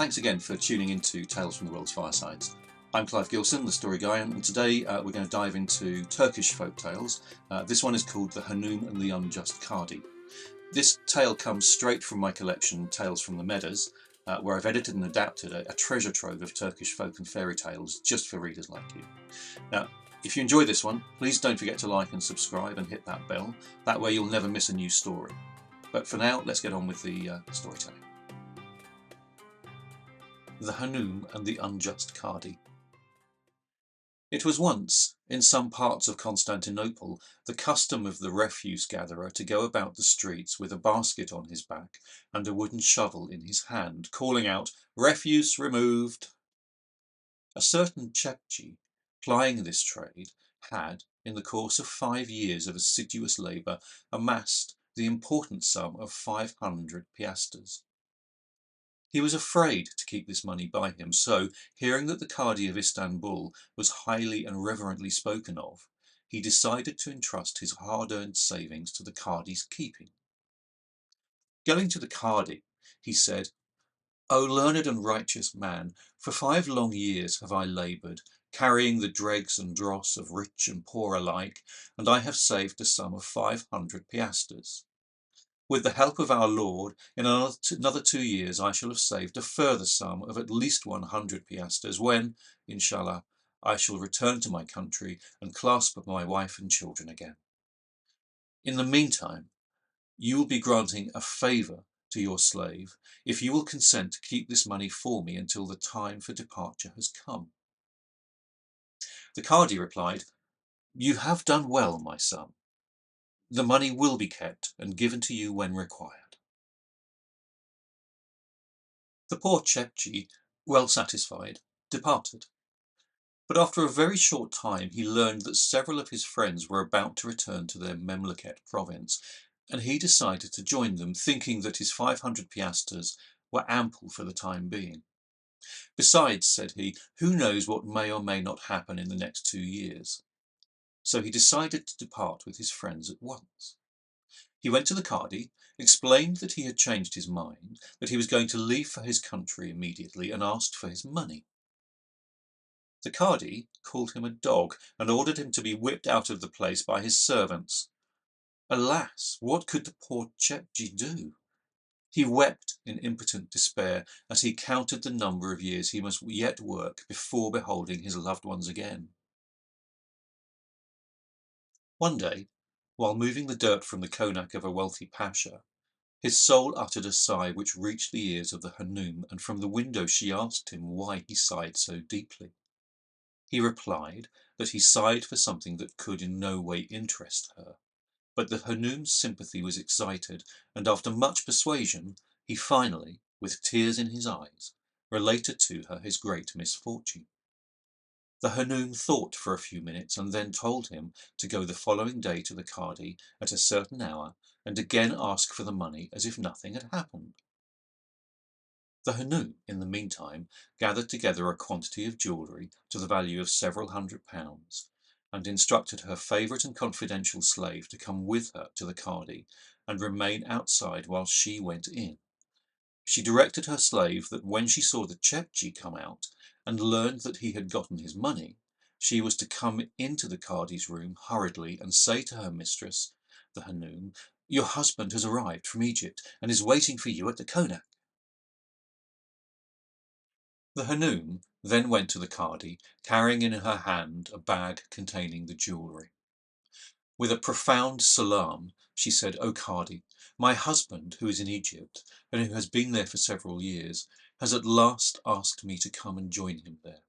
thanks again for tuning into Tales from the World's Firesides. I'm Clive Gilson, the story guy, and today we're going to dive into Turkish folk tales. This one is called The Hanoum and the Unjust Cadi. This tale comes straight from my collection Tales from the Meddahs, where I've edited and adapted a treasure trove of Turkish folk and fairy tales just for readers like you. Now, if you enjoy this one, please don't forget to like and subscribe and hit that bell. That way you'll never miss a new story. But for now, let's get on with the storytelling. The Hanoum and the Unjust Cadi. It was once, in some parts of Constantinople, the custom of the refuse gatherer to go about the streets with a basket on his back and a wooden shovel in his hand, calling out, "Refuse removed!" A certain Chepchi, plying this trade, had, in the course of 5 years of assiduous labour, amassed the important sum of 500 piastres. He was afraid to keep this money by him, so, hearing that the Cardi of Istanbul was highly and reverently spoken of, he decided to entrust his hard-earned savings to the Cardi's keeping. Going to the Cardi, he said, "O learned and righteous man, for 5 long years have I laboured, carrying the dregs and dross of rich and poor alike, and I have saved a sum of 500 piastres. With the help of our Lord, in another 2 years I shall have saved a further sum of at least 100 piastres when, inshallah, I shall return to my country and clasp my wife and children again. In the meantime, you will be granting a favour to your slave if you will consent to keep this money for me until the time for departure has come." The Cardi replied, "You have done well, my son. The money will be kept and given to you when required." The poor Chepchi, well satisfied, departed. But after a very short time he learned that several of his friends were about to return to their Memleket province, and he decided to join them, thinking that his 500 piastres were ample for the time being. "Besides," said he, "who knows what may or may not happen in the next 2 years?" So he decided to depart with his friends at once. He went to the Cardi, explained that he had changed his mind, that he was going to leave for his country immediately, and asked for his money. The Cardi called him a dog and ordered him to be whipped out of the place by his servants. Alas, what could the poor Chepji do? He wept in impotent despair as he counted the number of years he must yet work before beholding his loved ones again. One day, while moving the dirt from the konak of a wealthy pasha, his soul uttered a sigh which reached the ears of the Hanoum, and from the window she asked him why he sighed so deeply. He replied that he sighed for something that could in no way interest her, but the Hanoum's sympathy was excited, and after much persuasion, he finally, with tears in his eyes, related to her his great misfortune. The Hanoum thought for a few minutes and then told him to go the following day to the Cardi at a certain hour and again ask for the money as if nothing had happened. The Hanoum, in the meantime, gathered together a quantity of jewellery to the value of several £100, and instructed her favourite and confidential slave to come with her to the Cardi and remain outside while she went in. She directed her slave that when she saw the Chepji come out and learned that he had gotten his money, she was to come into the Cardi's room hurriedly and say to her mistress, the Hanoum, "Your husband has arrived from Egypt and is waiting for you at the konak." The Hanoum then went to the Cardi, carrying in her hand a bag containing the jewellery. With a profound salaam, she said, "O Cardi, my husband, who is in Egypt, and who has been there for several years, has at last asked me to come and join him there.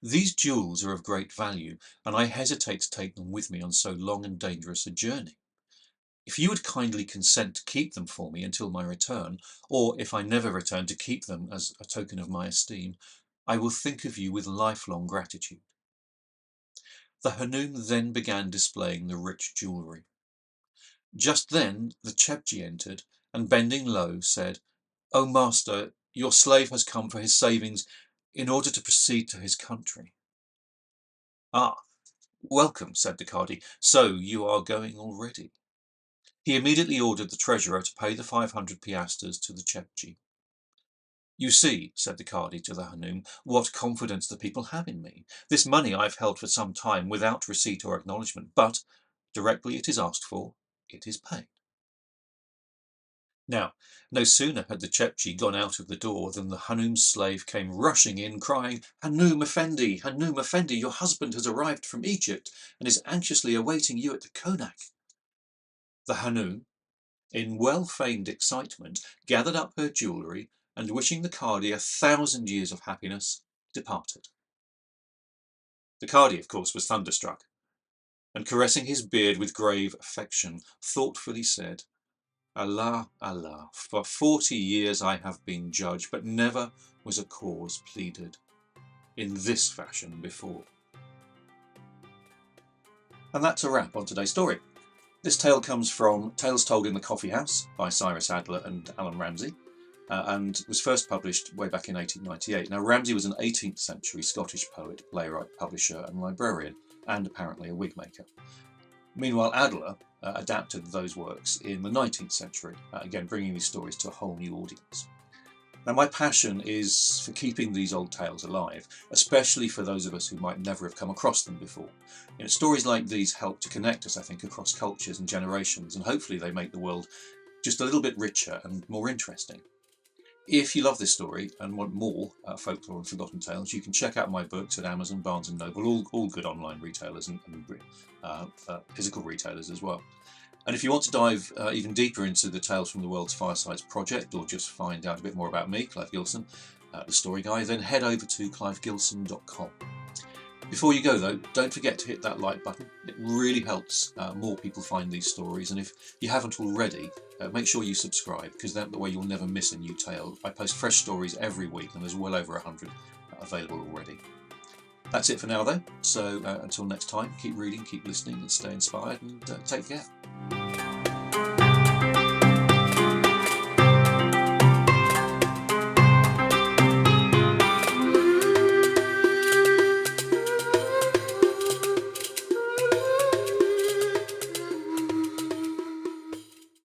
These jewels are of great value, and I hesitate to take them with me on so long and dangerous a journey. If you would kindly consent to keep them for me until my return, or if I never return to keep them as a token of my esteem, I will think of you with lifelong gratitude." The Hanoum then began displaying the rich jewellery. Just then the Chepji entered, and bending low, said, "O master, your slave has come for his savings in order to proceed to his country." "Ah, welcome," said the Cardi. "So you are going already?" He immediately ordered the treasurer to pay the 500 piastres to the Chepji. "You see," said the cardi to the Hanoum, "what confidence the people have in me. This money I've held for some time without receipt or acknowledgment, but directly it is asked for, it is paid." Now, no sooner had the Chepchi gone out of the door than the Hanoum's slave came rushing in, crying, "Hanoum Effendi, Hanoum Effendi, your husband has arrived from Egypt and is anxiously awaiting you at the konak." The Hanoum, in well-feigned excitement, gathered up her jewellery and, wishing the cardi 1,000 years of happiness, departed. The cardi, of course, was thunderstruck, and caressing his beard with grave affection, thoughtfully said, "Allah, Allah, for 40 years I have been judge, but never was a cause pleaded in this fashion before." And that's a wrap on today's story. This tale comes from Tales Told in the Coffee House by Cyrus Adler and Allan Ramsay, and was first published way back in 1898. Now, Ramsay was an 18th century Scottish poet, playwright, publisher and librarian, and apparently a wig-maker. Meanwhile, Adler adapted those works in the 19th century, again bringing these stories to a whole new audience. Now, my passion is for keeping these old tales alive, especially for those of us who might never have come across them before. Stories like these help to connect us, I think, across cultures and generations, and hopefully they make the world just a little bit richer and more interesting. If you love this story and want more folklore and forgotten tales, you can check out my books at Amazon, Barnes & Noble, all good online retailers and physical retailers as well. And if you want to dive even deeper into the Tales from the World's Firesides project, or just find out a bit more about me, Clive Gilson, the story guy, then head over to clivegilson.com. Before you go though, don't forget to hit that like button. It really helps more people find these stories, and if you haven't already, make sure you subscribe, because that way you'll never miss a new tale. I post fresh stories every week, and there's well over 100 available already. That's it for now though, so until next time, keep reading, keep listening, and stay inspired, and take care.